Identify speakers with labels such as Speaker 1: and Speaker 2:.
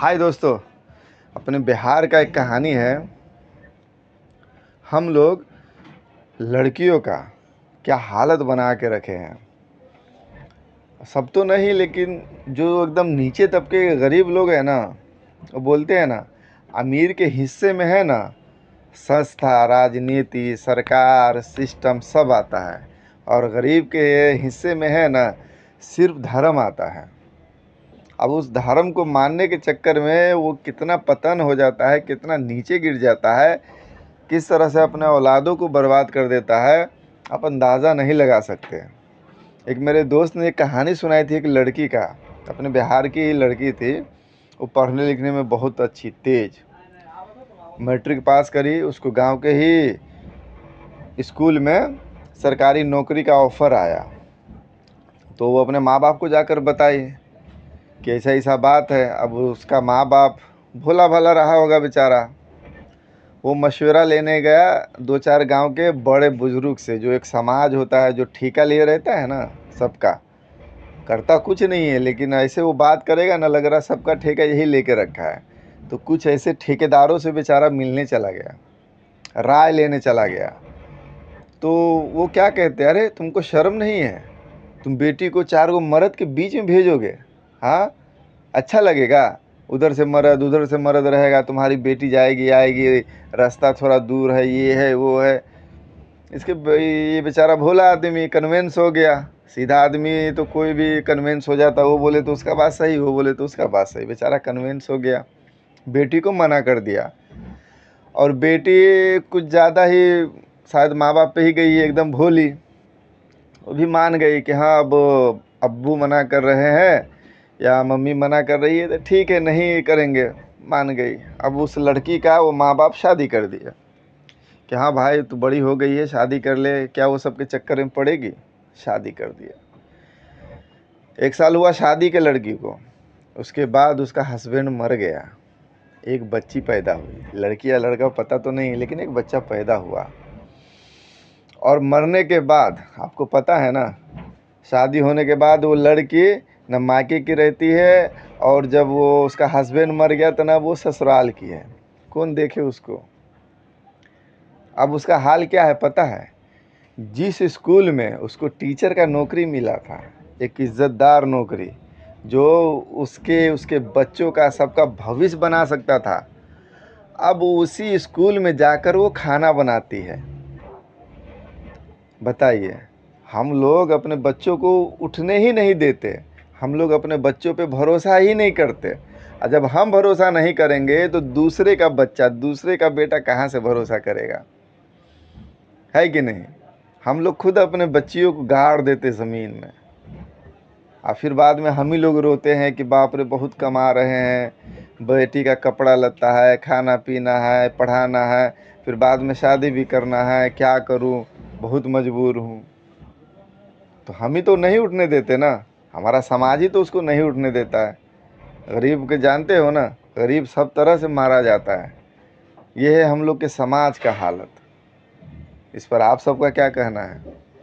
Speaker 1: हाय दोस्तों, अपने बिहार का एक कहानी है। हम लोग लड़कियों का क्या हालत बना के रखे हैं। सब तो नहीं, लेकिन जो एकदम नीचे तबके के गरीब लोग हैं ना, वो बोलते हैं ना, अमीर के हिस्से में है ना संस्था, राजनीति, सरकार, सिस्टम सब आता है, और गरीब के हिस्से में है ना सिर्फ धर्म आता है। अब उस धर्म को मानने के चक्कर में वो कितना पतन हो जाता है, कितना नीचे गिर जाता है, किस तरह से अपने औलादों को बर्बाद कर देता है, आप अंदाज़ा नहीं लगा सकते। एक मेरे दोस्त ने एक कहानी सुनाई थी, एक लड़की का, अपने बिहार की ही लड़की थी। वो पढ़ने लिखने में बहुत अच्छी, तेज, मैट्रिक पास करी, उसको गांव के ही स्कूल में सरकारी नौकरी का ऑफ़र आया। तो वो अपने माँ बाप को जाकर बताई कि ऐसा ऐसा बात है। अब उसका माँ बाप भोला भाला रहा होगा बेचारा, वो मशवरा लेने गया दो चार गांव के बड़े बुजुर्ग से। जो एक समाज होता है, जो ठेका लिए रहता है ना सबका, करता कुछ नहीं है, लेकिन ऐसे वो बात करेगा ना, लग रहा सबका ठेका यही लेके रखा है। तो कुछ ऐसे ठेकेदारों से बेचारा मिलने चला गया, राय लेने चला गया। तो वो क्या कहते हैं, अरे तुमको शर्म नहीं है, तुम बेटी को चार गो मर्द के बीच में भेजोगे? हाँ, अच्छा लगेगा? उधर से मर्द उधर से मर्द रहेगा, तुम्हारी बेटी जाएगी आएगी, रास्ता थोड़ा दूर है, ये है वो है। ये बेचारा भोला आदमी कन्वेंस हो गया। सीधा आदमी तो कोई भी कन्वेंस हो जाता, वो बोले तो उसका बात सही, वो बोले तो उसका बात सही। बेचारा कन्वेंस हो गया, बेटी को मना कर दिया। और बेटी कुछ ज़्यादा ही शायद माँ बाप पे ही गई, एकदम भोली। वो भी मान गई कि हाँ, अब अब्बू मना कर रहे हैं या मम्मी मना कर रही है तो ठीक है, नहीं करेंगे। मान गई। अब उस लड़की का वो माँ बाप शादी कर दिया कि हाँ भाई, तू बड़ी हो गई है, शादी कर ले, क्या वो सबके चक्कर में पड़ेगी। शादी कर दिया। 1 साल हुआ शादी के लड़की को, उसके बाद उसका हस्बैंड मर गया। एक बच्ची पैदा हुई, लड़की या लड़का पता तो नहीं, लेकिन एक बच्चा पैदा हुआ। और मरने के बाद आपको पता है ना, शादी होने के बाद वो लड़की न मायके की रहती है, और जब वो उसका हस्बैंड मर गया तो ना वो ससुराल की है। कौन देखे उसको। अब उसका हाल क्या है पता है? जिस स्कूल में उसको टीचर का नौकरी मिला था, एक इज़्ज़तदार नौकरी, जो उसके उसके बच्चों का सबका भविष्य बना सकता था, अब उसी स्कूल में जाकर वो खाना बनाती है। बताइए, हम लोग अपने बच्चों को उठने ही नहीं देते, हम लोग अपने बच्चों पे भरोसा ही नहीं करते। और जब हम भरोसा नहीं करेंगे तो दूसरे का बच्चा, दूसरे का बेटा कहाँ से भरोसा करेगा? है कि नहीं? हम लोग खुद अपने बच्चियों को गाड़ देते ज़मीन में, और फिर बाद में हम ही लोग रोते हैं कि बाप रे बहुत कमा रहे हैं, बेटी का कपड़ा लत्ता है, खाना पीना है, पढ़ाना है, फिर बाद में शादी भी करना है, क्या करूं, बहुत मजबूर हूं। तो हम ही तो नहीं उठने देते ना, हमारा समाज ही तो उसको नहीं उठने देता है। गरीब के जानते हो ना, गरीब सब तरह से मारा जाता है। ये है हम लोग के समाज का हालत। इस पर आप सबका क्या कहना है?